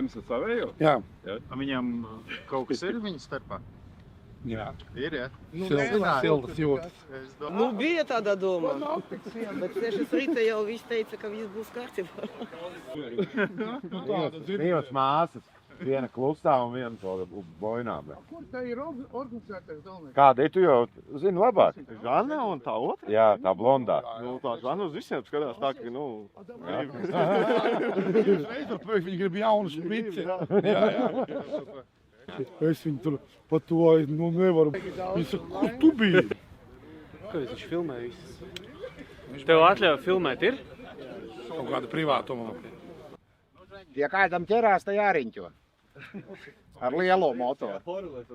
Viens ar savējo? Jā. Viņam kaut kas ir viņa starpā? Jā. Ir, ja? Siltas jūtas. Nu, bija tāda doma, bet 6 rīta jau viss teica, ka viss būs kārtībā. Divas māsas. Viena klusā un viena bojnā. Kur tā ir organizētais galvenais? Kāda ir, tu jau zini labāk? Žana un tā otra? Jā, tā blondā. Nu, tā Žana uz visiem skatās tā, ka, nu... Viņi grib jaunu šprici. Jā. Es viņu tur pa to nevaru. Viņi saka, kur tu biji? Kāpēc viņš filmē visus? Tev atļauja filmēt ir? Kaut kāda privātuma. Ja kādam ķerās, tā jāriņķo. Ar lielo motoru. Bet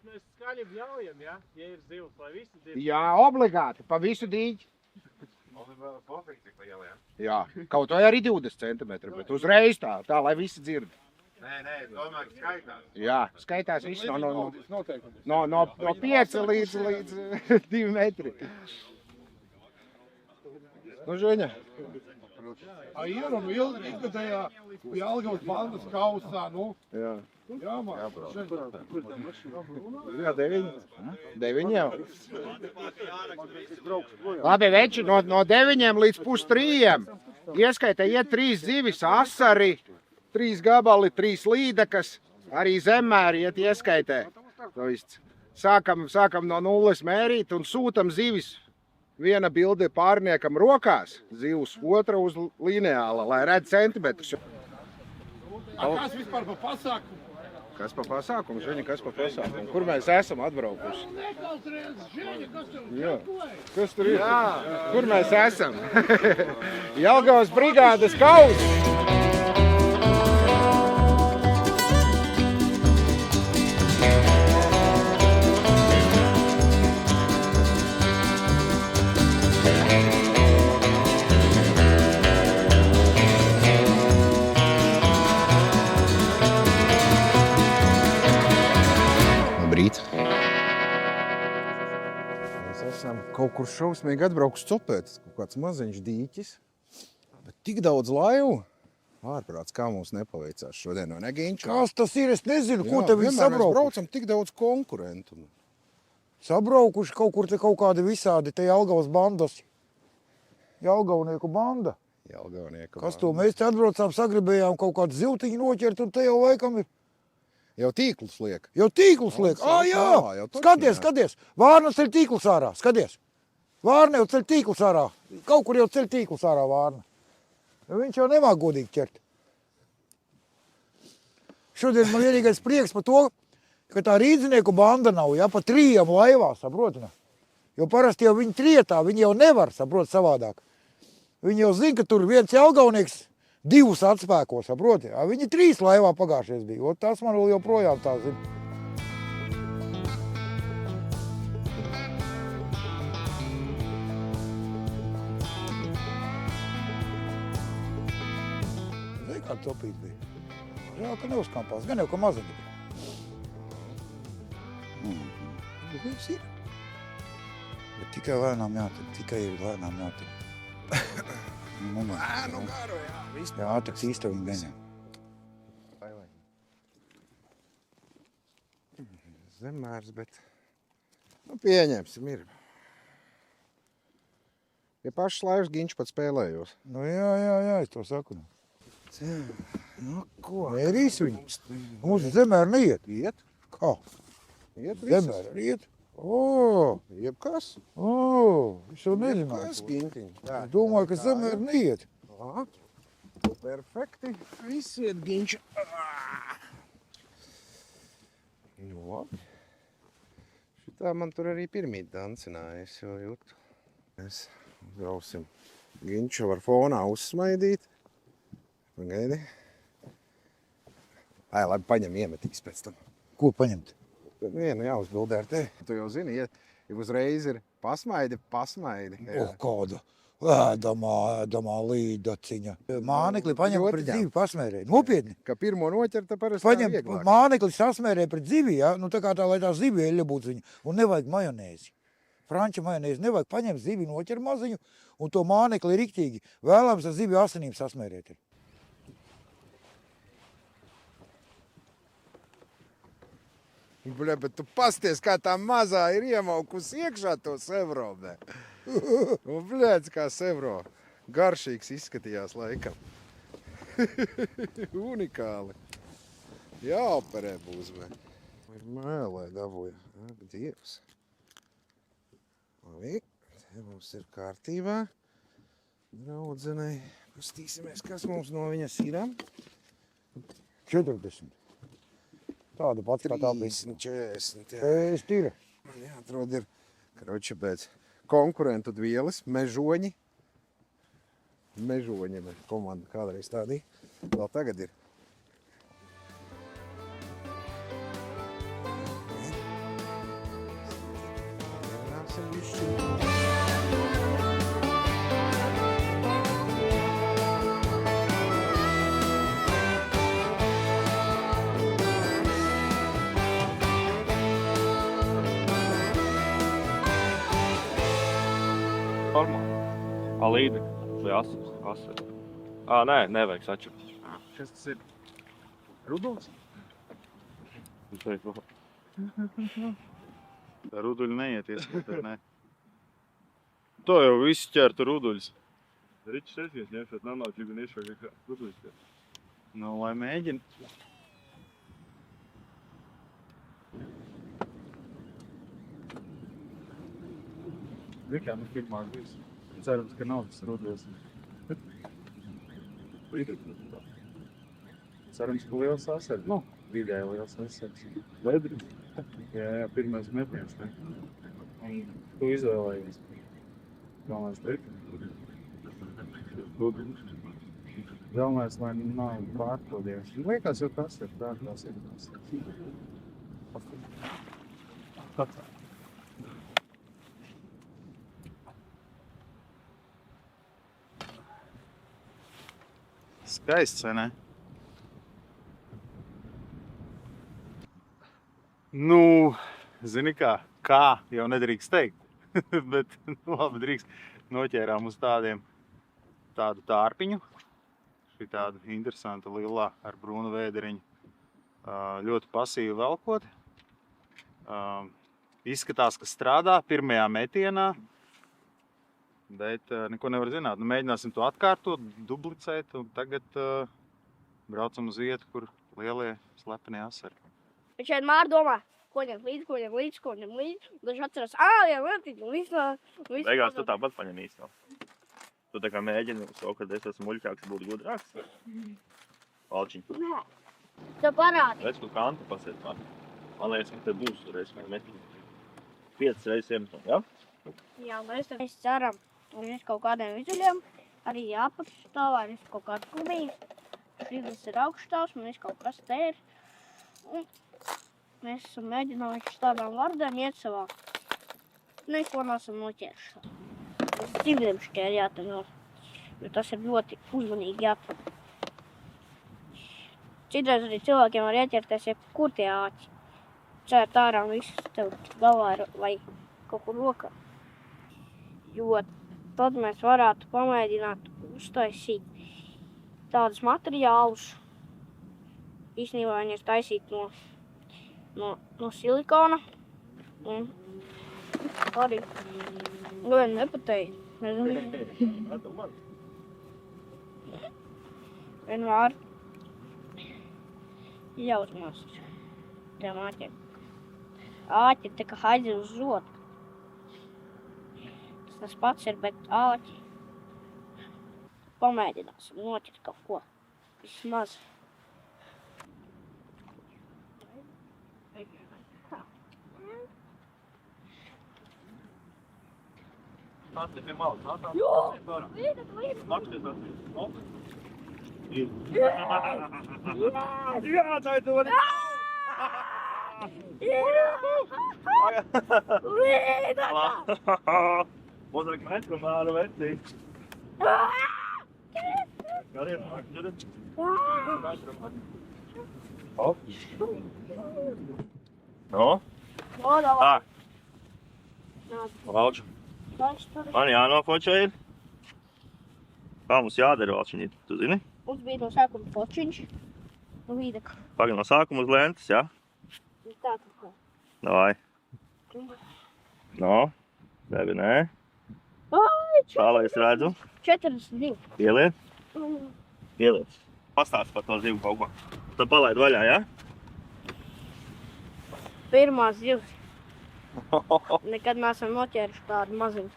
mēs skaļi bļaujam, ja? Ja ir zivs, lai visi dzird. Jā, obligāti, pa visu dīķi. Jā, kaut vai arī 20 centimetri, bet uzreiz tā, lai visi dzird. Nē, domāju, ka skaitās. Jā, skaitās viss no 5 līdz 2 metri. Nu, Žuņa. Ieru un ilgadējā Jelgavas bandas kausā, nu. Jā. Jā, man. Jā, 9 jau. Labi, veči, no 9 līdz 2:30. Ieskaitē iet 3 zivis, asari, 3 gabali, 3 līdekas, arī zemmēri iet ieskaitē. Sākam no 0 mērīt un sūtam zivis. Viena bilde pārniekam rokās, zivs, otra uz lineāla, lai redz centimetrus. Kas vispār pa pasākumu? Kas pa pasākumu, Žeņa, kas pa pasākumu? Kur mēs esam atbraukuši? Jā. Kas tur ir? Jā. Kur mēs esam? Jelgavas brigādes kausi! Mēs esam kaut kur šausmīgi atbraukus copēt, kaut kāds maziņš dīķis, bet tik daudz laivu, ārprāts, kā mums nepaveicās šodien, no Negiņš. Kas tas ir? Es nezinu, ko te viņi sabraukuši. Mēs braucam tik daudz konkurentu. Sabraukuši kaut kur te kaut kādi visādi, te Jelgavas bandas. Jelgavnieku banda. Jelgavnieku Kas to mēs te atbraucām, sagribējām kaut kādu ziltiņu noķert, un te jau laikam ir. Jau tīklus liek. Jau tīklus liek. Jā! Skaties! Vārnas ceļ tīklus ārā, skaties! Vārna jau ceļ tīklus ārā. Kaut kur jau ceļ tīklus ārā vārna. Viņš jau nemāk godīgi ķert. Šodien man vienīgais prieks par to, ka tā rīdzinieku banda nav, ja, pa 3 laivā, saproti? Jo parasti jau viņi trietā, viņi jau nevar, saprot, savādāk. Viņi jau zina, ka tur viens jelgavnieks 2 atspēko, saproti? Viņi 3 laivā pagājušies bija. Tas man vēl joprojām tā zina. Zini, kāda topīt bija? Žēl, ka neuzkampās. Gan jau, ka maziņi bija. Viss ir. Bet tikai lēnām jātur. Tikai ir lēnām jātur. Lēnu garu, jā. Jā, tak īstaviņi gaņā. Zemmērs, bet pieņemsim, ir. Ja pašas laivas Giņš pat spēlējos. Jā, es to saku. Nu, ko? Mērīs viņu. Mūsu zemēr neiet. Iet? Kā? Iet visas? Zemēr iet. Jebkas? Es jau nezināju. Jebkas, Giņtiņ. Es domāju, ka zemēr neiet. Perfekti. Viss iet, Giņš. Nu, labi. Šitā man tur arī pirmīt dancināja, es jau jūtu. Mēs uzbrausim. Giņšu var fonā uzsmaidīt. Pagaidi. Labi, paņem iemetīs pēc tam. Ko paņemt? Vienu jāuzbildē ar tevi. Tu jau zini, ja uzreiz ir pasmaidi. Kāda ēdamā līdaciņa. Mānekli paņem pret zivi pasmērē. Nopietni. Ka pirmo noķerta parasti paņem vieglāk. Mānekli sasmērē pret zivi, ja? Nu tā kā tā, lai tā zivi eļļa būtu viņa. Un nevajag majonēzi. Franča majonēzi nevajag paņemt zivi, noķer maziņu, un to mānekli riktīgi. Vēlams ar zivi asinīm sasmērēt. Bļa, bet tu pasties, kā tā mazā ir iemaukusi iekšā to Sevro, bļa. Bļēc, kā Sevro. Garšīgs izskatījās laikam. Unikāli. Jāoperē būs, bļa. Ir mēlē dabūja. Ak, Dievs. Labi, te mums ir kārtībā. Draudzenei. Pastīsimies, kas mums no viņas ir. 40. Tāda pats kā tā bija. 30, 40, jā. Ēst ir. Man jāatrod ir, karoči, pēc konkurentu dvieles, mežoņi. Mežoņi, komanda kādreiz tādī. Vēl tagad ir. Nāksim višķi. Normāli. Alīde. Vai asars? Nē, nevajag sačupt. Kas tas ir? Ruduls? Tā ruduļi neiet ieskatāt, ne? To jau viss ķertu ruduļus. Ričs esies, ņemšot namāk, ļugu nešvāk, kā ruduļs. Nu, lai mēģina. Kā nu filmā bijis. Cerams, ka nav tas ruduļs. Cerams, ka liels asars. Nu, vidēji liels asars. Vedri? Jā, pirmais metiens, ne? Un tu izvēlējies. Galvenais teikt. Galvenais, lai nav pārpildies. Liekas, jau tas ir tā, tas ir tas. Skaists, vai ne? Nu, zini kā jau nedrīkst teikt, bet labi drīkst. Noķērām uz tādu tārpiņu. Šī tāda interesanta lilā ar brūnu vēderiņu. Ļoti pasīvi velkot. Izskatās, ka strādā pirmajā metienā, bet neko nevar zināt. Nu, mēģināsim to atkārtot, duplicēt, un tagad braucam uz vietu, kur lielie slepenie asari. Viņš vienmēr domā, ko ņem līdzi. Daži atceras, jā, līdzi. Beigās tu tāpat paņemīsi. Tu tā kā mēģini savu, kad es esmu muļķāks, būt gudrāks. Valčiņ. Nē, tev parādi. Redz, tu kantu pasiet man. Man liekas, ka te būs reiz metiņu. 5 reizes iemetam, jā? Jā, mēs ceram, un viņš kaut kādiem vizuļiem arī jāpatstāv, arī kaut kādu klubīju. Šis ir augstāvs, un viņš kaut kas te ir. Un mēs esam mēģinājuši tādām vardēm iet savā. Neko nesam noķērši. Uz cimdiem šķēr jāteno, jo tas ir ļoti uzmanīgi jātver. Citreiz arī cilvēkiem var ieķerties, kur tie āķi. Cērt ārā un viss tev galvā ir vai kaut kur rokā. Jo tad mēs varētu pamēģināt uztaisīt tādus materiālus. Īstenībā viņus taisīt no silikona. Un arī nepateikt. Vienmēr jāuzmās tiem āķiem. Āķi ir tā kā haidzi uz zotu. Tas pats ir, bet āķi. Pamēģināsim noķert kaut ko. Vismaz. Nāc te pie malas, nāc. Līdzi! Nāc te tā. Jā, tā ir to var. Līdzi! Uzrak metru māru vecī. Gariet, nāk, dzirdat? Metru māru. No? Tā. Valču. Man jānofočē ir. Kā mums jādara, Valčiņi, tu zini? Mums bija no sākuma fočiņš. Pagaid no sākuma uz lentes, jā? tā kā. Davai. No, tevi nē. Ai, Tā, lai es redzu. 42. Ieliet. Ieliet. Pastāst par to zivu kaut ko. Tad palaid vaļā, ja? Pirmā zivs. Nekad neesam noķēruši tādu maziņu.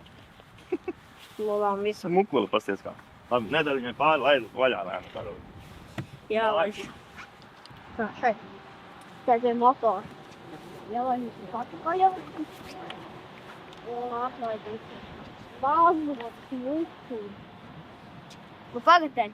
Lolām visu. Mukuli pasties kā. Labi, nedara viņai pāri, laid vaļā lēnu. Jā, lai tā, šeit. Šeit ir motori. Jā, lai viņš pati pajaukt. Un atlaidīt. Bāzu, mūsu. Nu, pagatēļ.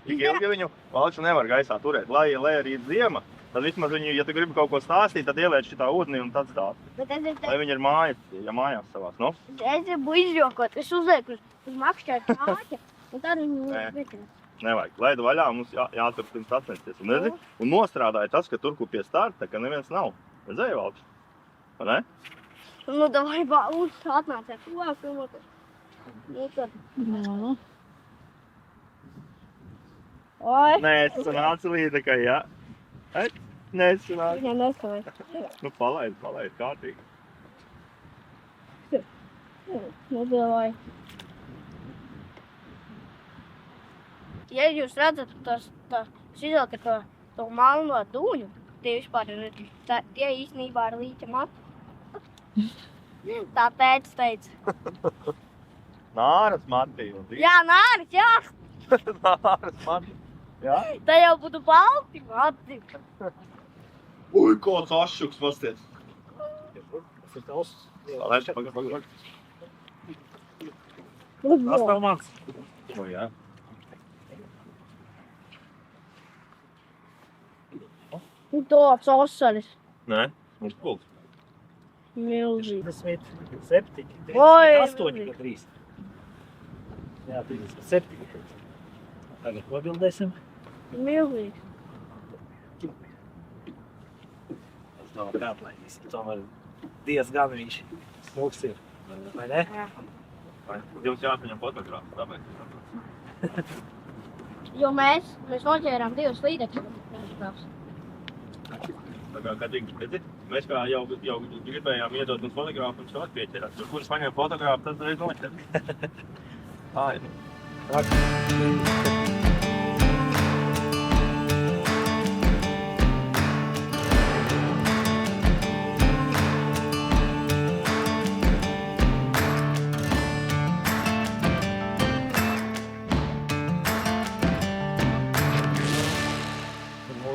Tik ilgi viņu valču nevar gaisā turēt. Lai arī ziema, tad vismaz viņu, ja tu gribi kaut ko stāstīt, tad ieliec šitā ūdenī un tad stāst. Lai viņi ir mājās savās, no? Es gribu izjokot. Es uzlieku uz makšķēru kāķa. Un tad viņu uzvietinās. Nevajag. Laidu vaļā, mums jāturpina sacensties. Un, redzi, un nostrādāja tas, ka tur, kur pie starta, ka neviens nav. Redzēji valču? Vai ne? Nu, davai atnāc ar tuvāk, filmoties. Nu, tad. Oi. Nesanāca līdzekai, jā. Nesanāca. Viņam neskavai. Nu, palaid, kārtīgi. Nu, davai. Ja jūs redzat, tas izvelk ar to malno dūņu, tie vispār ir, tie īstenībā ir līķa mati. Tā tētis teica. Nāras matī. Jā, nāris, jā. Nāras matī. Jā? Tā jau būtu balti mati. Ui, kāds ašuks pasties. Tas ir tavs. Palaid, pagaid. Tas nav mans. O, jā. Un tāds osalis. Nē, mums pulks. Milzīgi. 37, Oi, 38 gandrīz. Jā, 37. Tagad pabildēsim. Milzīgi. Tas nav kāplainīs. Tomēr diezgan viņš smūgs ir. Vai ne? Jā. Jums jāpaņem fotogrāfi, tāpēc. Jo mēs noķērām 2 līdzekļus. Tā kā Katrīna, redzi, mēs kā jau gribējām iedot mums fotogrāfu un šādi pieķerāt. Tur, kurš paņem fotogrāfu, tad reiz noķer. Ai, nu.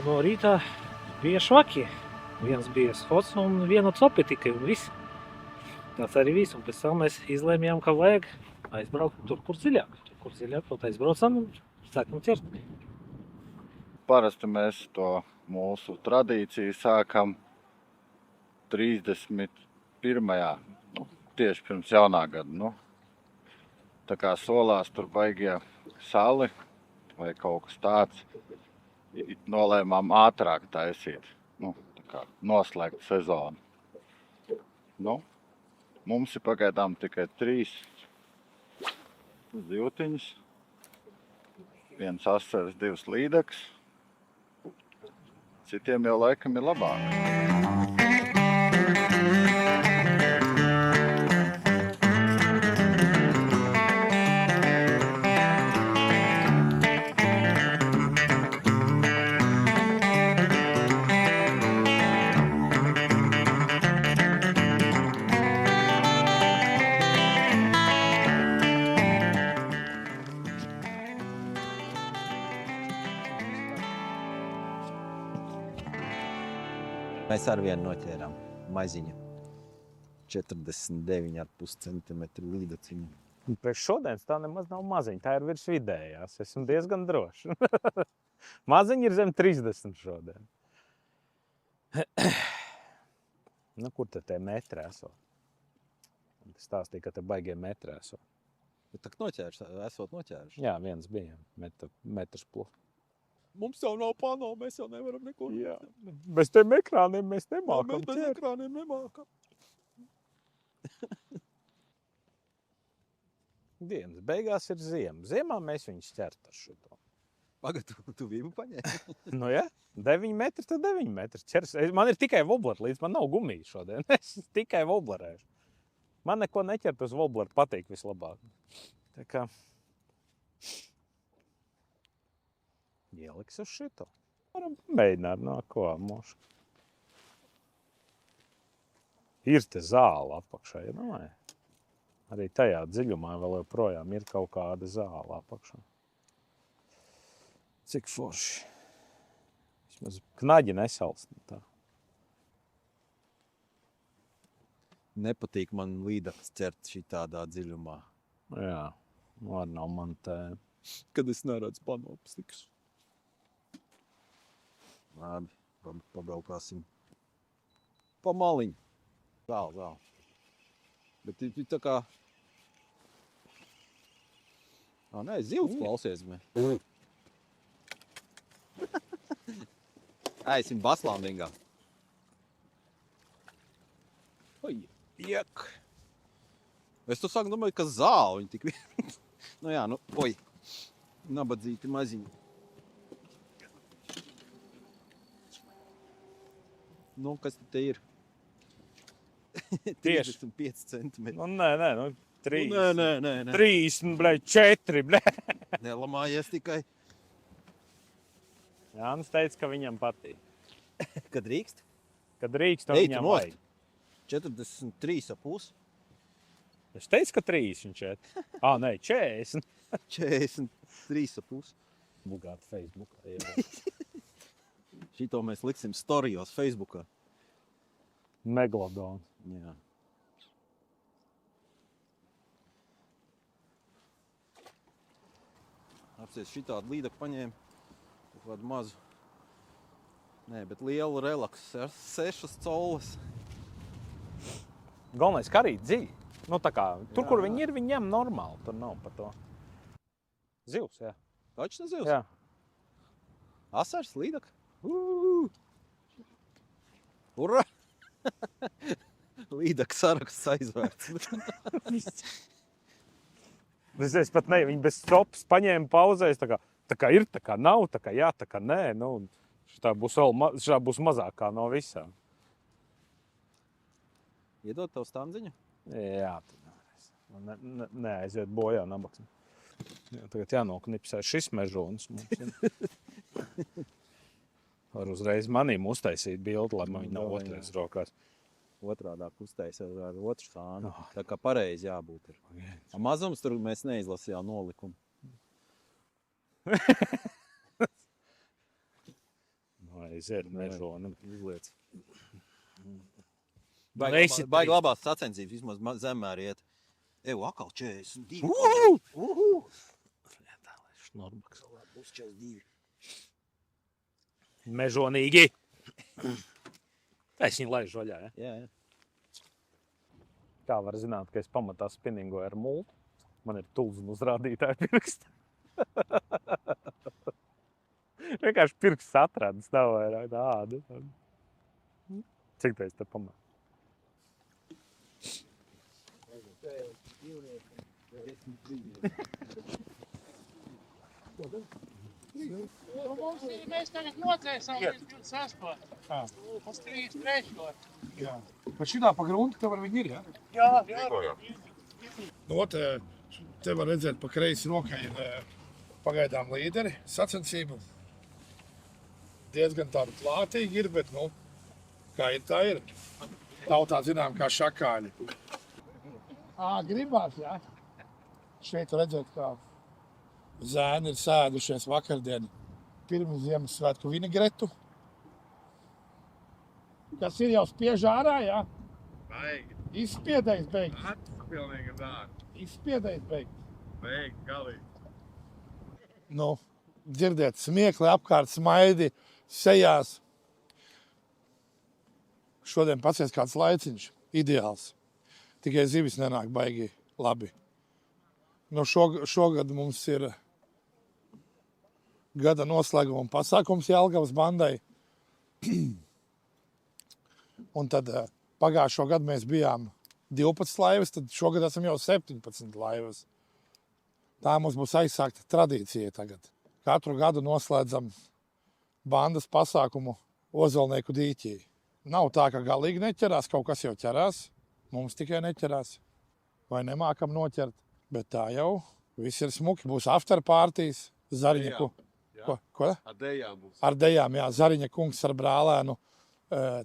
No rītā bija švaki. Viens bija skots un viena copi tikai un viss. Tas arī viss. Un pēc tam mēs izlēmjām, ka vajag aizbraukt tur, kur dziļāk. Kur dziļāk, tad aizbraucam un sākam ķert. Parasti mēs to mūsu tradīciju sākam 31. Tieši pirms jaunā gada. Nu, tā kā solās tur baigie sali vai kaut kas tāds, nolēmām ātrāk taisīt, nu, tā kā noslēgt sezonu. Nu, mums ir pagaidām tikai 3 zīltiņas, 1 asars, 2 līdeks. Citiem jau laikam ir labāk. Mēs ar vienu noķērām maziņu 49,5 cm līdeciņu. Priekš šodienas tā nemaz nav maziņa, tā ir virs vidējās. Esmu diezgan droši. Maziņa ir zem 30 šodien. Nu, kur te metri esot? Es stāstīju, ka te baigie metri esot. Bet tā esot noķēruši? Jā, viens bija metrs plus. Mums jau nav pano, mēs jau nevaram neko. Jā. Bez tiem ekrāniem mēs nemākam ķert. Mēs bez ekrāniem nemākam. Dienas beigās ir ziema. Ziemā mēs viņus ķert ar šo. Pagad, tu vibu paņēmi? Nu, ja? 9 metri, tad 9 metri. Man ir tikai wobbler līdz, man nav gumija šodien. Es tikai wobblerēšu. Man neko neķert uz wobbleru, patīk vislabāk. Tā kā... Ieliks uz šito. Varam mēģināt, no ko, mošu. Ir te zāle apakšā, ja domāju. Arī tajā dziļumā vēl joprojām ir kaut kāda zāle apakšā. Cik forši. Vismaz knaģi nesalst. Tā. Nepatīk man līdaks ķert šitādā dziļumā. Jā, var nav man tēma. Kad es neredzu panopstikus. Labi, pabraukāsim. Pa maliņu. Zāle. Bet tu tā kā... Nē, zivs klausies. Aisim baslandingā. Oi, iek. Es tu sāku domāju, ka zāli viņi tik vien. Nu jā, oi. Nabadzīti maziņi. Nu, kas te ir? 35 centimetri. Nu, nē, 3. Nē. 3, blē, 4, blē. Nelamājies tikai. Jānis teica, ka viņam patīk. Kad drīkst? Kad drīkst, to viņam vajag. 43,5. Es teicu, ka 34. Nē, 40. 43,5. Bugāt Facebookā. Šito mēs liksim storijos Facebookā. Megalodons. Jā. Apsies šitādu līdaku paņēmu. Kādu mazu. Nē, bet lielu relaks. 6 collas. Galvenais, ka arī dziļi. Nu, tā kā, tur, kur viņi ir, viņi ņem normāli. Tur nav par to. Zivs, jā. Taču zivs? Jā. Asars, līdaka. Ura! Līdaka saraksts aizvērts. Es pat ne, viņi bez stops paņēma pauzēs, tā kā ir, tā kā nav, tā kā jā, tā kā nē. Nu, šitā būs mazākā no visām. Iedod tev standziņu? Jā, tad neaiziet bojā nabaks. Jā, tagad jānoknipsē šis mežonis mums. Var uzreiz manīm uztaisīt bildi, lai man viņa nav otrais rokās. Otrādāk uztaisa ar otru sānu. Tā kā pareizi jābūt ir. Mazums tur mēs neizlasījām nolikumu. Aiziet mežoni. Izliec. Baigi labās sacensības, vismaz zemēr iet. Eju, akal 42. Šnorbaks. Būs 42. Mežonīgi. Es viņu laižu vaļā, ja? Jā. Kā var zināt, ka es pamatā spinningoju ar multu? Man ir tulzuma uzrādītāja pirksta. Vienkārši pirksts atradas, nav vairāk tādu. Cik teiz te pamatā? Mēs tagad nocēsām līdz 28. Uz 33. Jā. Bet šitā pa grunti tev ar viņi ir, ja? Jā. Nu, te var redzēt, pa kreisi rokai ir pagaidām līderi sacensību. Diezgan tādu plātīgi ir, bet, nu, kā ir, tā ir. Tautā zinām, kā šakāļi. Gribās, jā. Šeit redzēt, kā zēni ir sēdušies vakardien pirms Ziemassvētku vinegretu. Kas ir jau spiež ārā, jā? Baigi. Izspiedējis beigt. Pilnīgi dārgi. Izspiedējis beigt. Beigi, galīgi. Nu, dzirdēt smiekli apkārt, smaidi, sejās. Šodien pacies kāds laiciņš, ideāls. Tikai zivis nenāk baigi labi. Nu, šogad mums ir gada noslēguma pasākums Jelgavas bandai. Un tad pagājušo gadu mēs bijām 12 laivas, tad šogad esam jau 17 laivas. Tā mums būs aizsākta tradīcija tagad. katru gadu noslēdzam bandas pasākumu Ozolnieku dīķī. Nav tā, ka galīgi neķerās, kaut kas jau ķerās, mums tikai neķerās. Vai nemākam noķert, bet tā jau viss ir smuki. Būs after partijas, Zariņa kungs. Ko? Ar dejām būs. Ar dejām, jā. Zariņa kungs ar brālēnu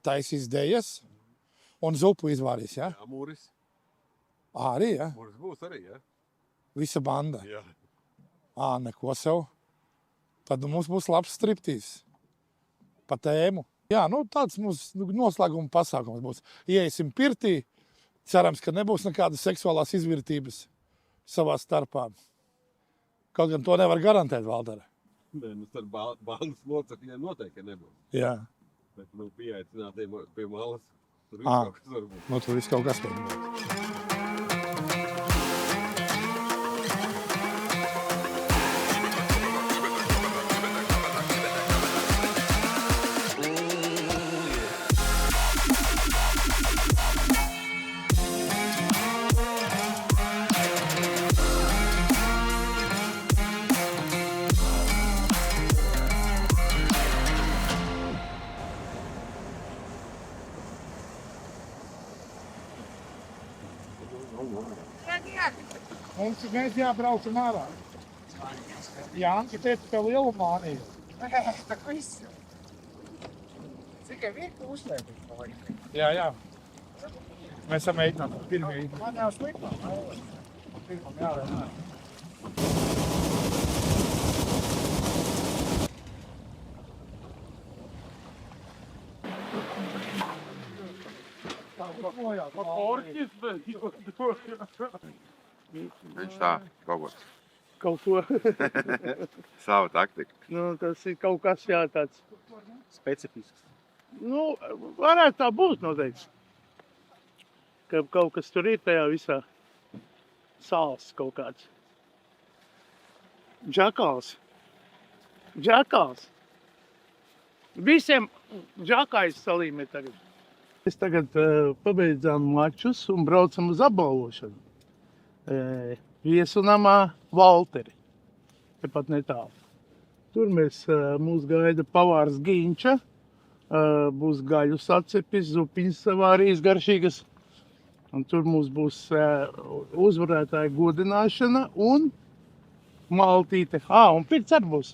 taisīs dejas un zupu izvārīs, jā? Jā, Mūris. Arī, jā? Mūris būs arī, jā? Visa banda. Jā. Neko sev. Tad mums būs labs striptīs. Pa tēmu. Jā, tāds mums noslēguma pasākums būs. Iesim pirtī, cerams, ka nebūs nekādas seksuālās izvirtības savā starpā. Kaut gan to nevar garantēt, Valdere. Nē, starp bandas locekļiem noteikti nebūs. Jā. Bet, pieaicinātiem pie malas, tur viss kaut kas var būt. Tur viss kaut kas var būt. Mēs jābraucam ārā. Jānka teica, ka lielu mānīju. Nē, tā viss. Tikai virkni uzslēpīt. Jā. Mēs esam mēģināti pirmie. Man jau sliktā. Pirmam jārēnā. Viņš tā, Kaut ko. savu taktiku. Tas ir kaut kas tāds. Specifisks. Varētu tā būt noteikti. Ka kaut kas tur ir tajā visā. Sāls kaut kāds. Džakals. Visiem džakais salīmē tagad. Mēs tagad pabeidzām mačus un braucam uz apbalvošanu. Viesunamā Valteri. Tepat netālu. Tur mūs gaida pavārs Ginča. Būs gaļu sacepis, zupiņas savārijas garšīgas. Un tur mums būs uzvarētāja godināšana un maltīte. Un pirts arī būs.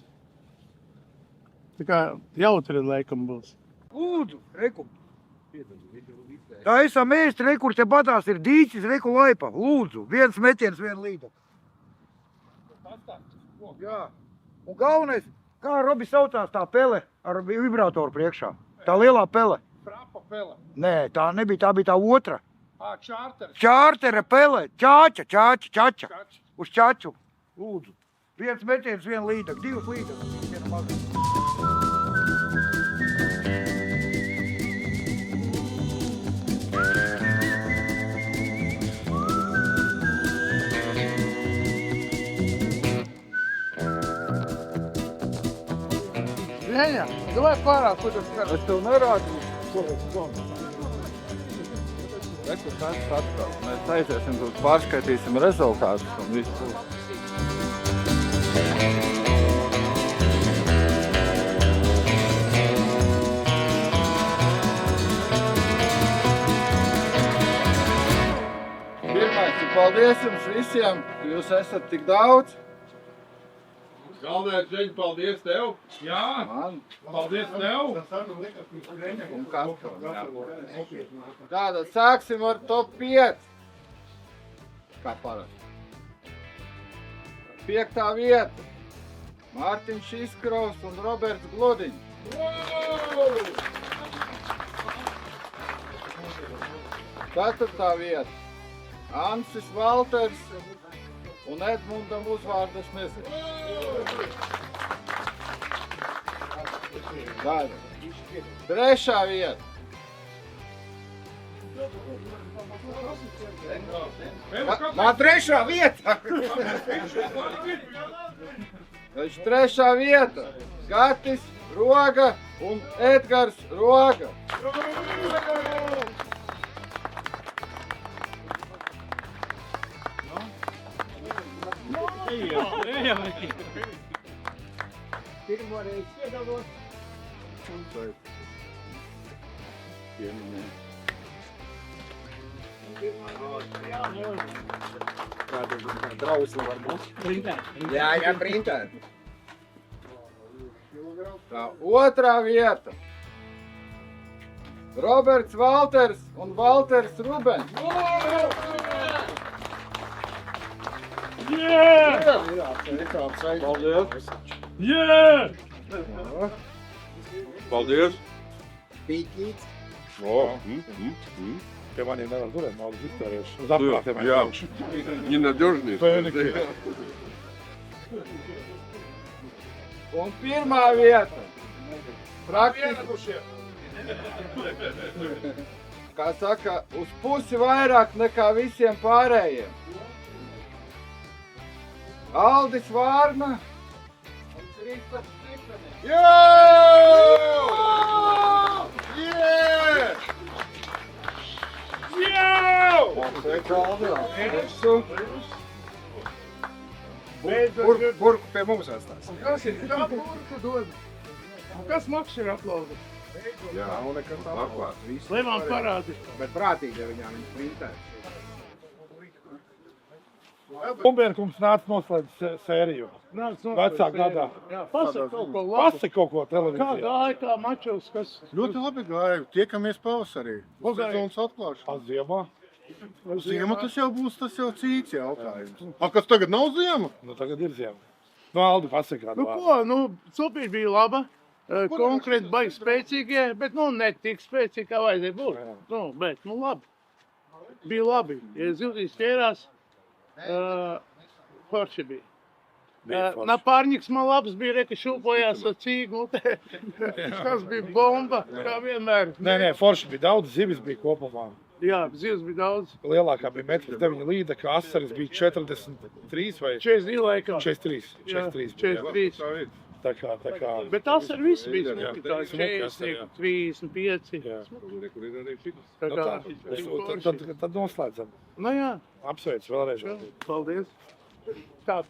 Tā kā jautri laikam būs. Lūdzu, reku. Tā esam mēs, rekur, te batās ir dīķis, reku laipa. Lūdzu, viens metiens, viena līda. Jā. Un galvenais, kā Robi saucās tā pele ar vibratoru priekšā? Tā lielā pele. Frapa pele. Nē, tā nebija, tā bija tā otra. Čārteris. Čārtere pele, čača. Uz čaču. Lūdzu. Viens metiens, viena līda, divas līdas. Viena mazliet. Женя, давай пара, куда скажешь. Es tev nerādīju. Reku, tāds atkal. Mēs aiziesim, tur pārskaitīsim rezultātus un visu. Pirmais, paldies jums visiem, jūs esat tik daudz. Galvenais, Žeņ, paldies tev. Jā, paldies tev. Un katram, jā. Tātad sāksim ar top 5. Kā parasti. 5. vieta. Mārtiņš Iskrovs un Roberts Glodiņš. 4. vieta. Ansis Valters un Edmundam uzvārdas nezinu. Daļa. 3. vieta. Man 3. vieta. 3. vieta. Gatis Roga un Edgars Roga. pirmo reizi piedalot. Trausla var būt. Jā, printēt. Tā, otrā vieta. Roberts Valters un Valters Rubens. Yeah! Paldies! Pīkīts. Pie maniem nevar turēt naudas iztērējuši. Uz apkārtiem. Jā, nenadžurnīs. Un pirmā vieta. Praktiski. Kā saka, uz pusi vairāk nekā visiem pārējiem. Aldis Vārna. Un Kristaps Stipenis. Burku pie mums atstās. Kas ir? Kā burku dod? Kas maksā ir aplauda? Jā, un nekas tā atklāt. Lai man parādi. Bet prātīgi, ja viņām printē. Kumbienkums nāca noslēdz sēriju. Vecā gadā. Jā, pasaka kaut ko labu. Pasaka kaut ko Kā televīzijā. gāja, kā mačos, kas? Ļoti labi gāja. Tiekamies pavasarī. Sezonas atklāšana. Ziemā. Ziema tas jau būs, tas jau cīts jautājums. Kas tagad nav ziema? Nu, tagad ir ziema. Nu, Aldi, pasaka kādu Nu vārdu. ko, Supīši bija laba. Konkrēti baigi spēcīgie, bet ne tik spēcīgi, kā vajadzēja būt. Bet labi. Bija labi. Ja ziltīs ķērās, forši bija. Napārņiks man labs bija, ka šūpojās ar cīgu. Tas bija bomba, kā vienmēr. Nē, forši bija daudz, zivis bija kopumā. Jā, zivs bija daudz. Lielākā bija 1,9 m līda, ka asaris bija 43 vai 42 laikā. 43. Jā, 43. Tā kā. Bet tas ar visu bija Jā, smuki, tā 40, 35. Tad noslēdzam. Nu jā. Apsveic vēlreiz. Paldies. Tā.